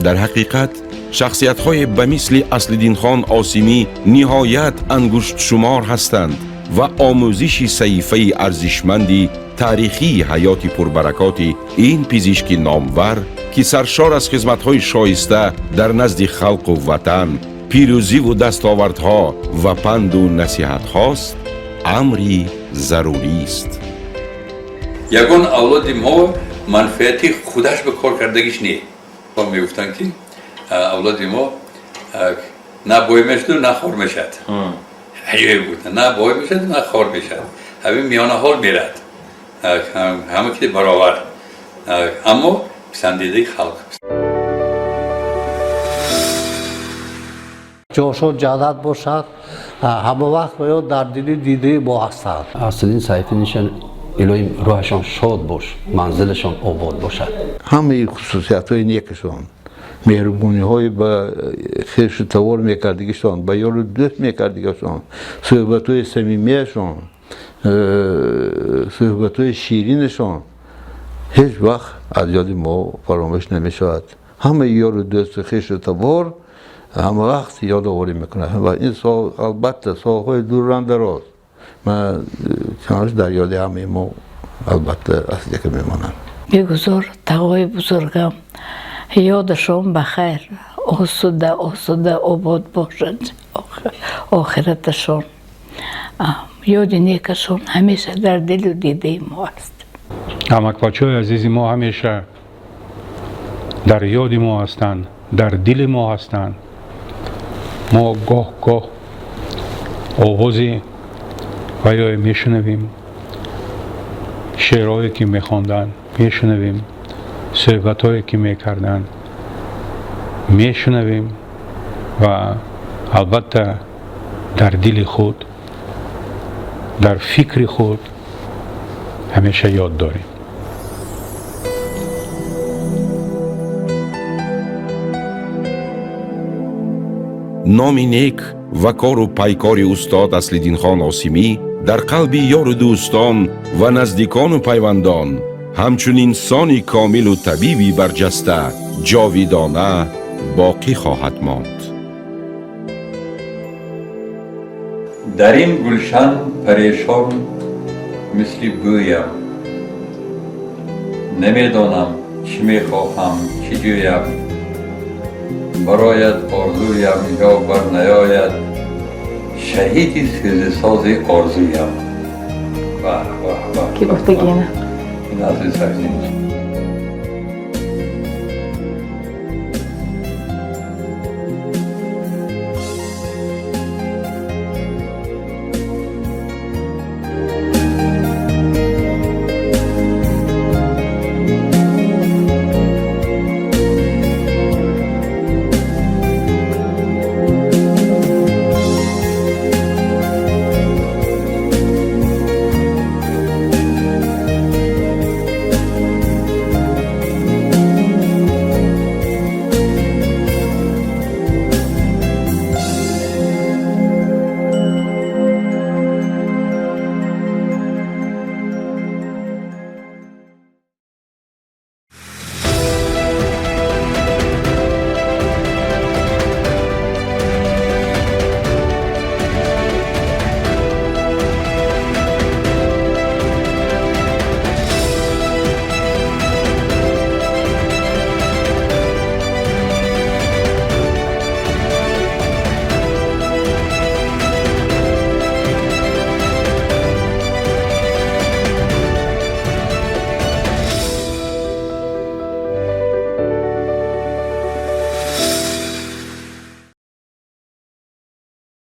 در حقیقت شخصیت‌های به مثل اصل‌الدین خان عاصمی نهایت انگشت شمار هستند و آموزش صحیفه ارزشمندی تاریخی حیات پربرکات این پزشک نامور که سرشار از خدمت‌های شایسته در نزد خلق و وطن، پیروزی و دستاوردها و پند و نصیحت‌هاست، امری ضروری است. یگان اولاد ما منفعتی خودش به کار کردگیش نیست. ما میگفتن که اولاد ما نه بای میشد و نه خور میشد. هیوی بودن نه بای میشد و نه خور میشد. همین میانه حال میرد. همه که برابر. اما پسندیده خلق. جوش و جادت باشد همه وقت باید در دل دیده ما هستند. اصلین صحیفه نشان الهی روحشان شاد باش منزلشان آباد باشد. همه خصوصیت های نیکشان مهربونی های به خیش توار میکردگیشان به یار دوست میکردگیشان صحبت های صمیمیشان صحبت های شیرینشان هیچ وقت از یاد ما فراموش نمیشود. همه یار دوست خیش توار همه وقت یادآوری میکنه و این البته سالهای دور دراز من چنانش در یاد همه ما البته اصلی که میمانم. بگذار تقوی بزرگم یادشون بخیر آسوده آباد باشد آخرتشون یاد نیکشون همیشه در دل و دیده ما است. امک بچه عزیز ما همیشه در یاد ما هستند در دل ما هستند. ما گاه آوازی ویای میشنویم شعرهایی که میخواندن میشنویم صحبتهایی که میکردن میشنویم و البته در دل خود در فکر خود همیشه یاد داریم. نام نیک و کار و پیکار استاد اصل‌الدین خان عاصمی در قلب یار و دوستان و نزدیکان و پیوندان همچون انسانی کامل و طبیبی برجسته جاویدانه باقی خواهد ماند. در این گلشن پریشان مثل گویم نمیدانم چی میخواهم چی جویم برایت آرزویم یا بر نیاید شهیدی سوز ساز آرزویم. که گفتگی نه این از این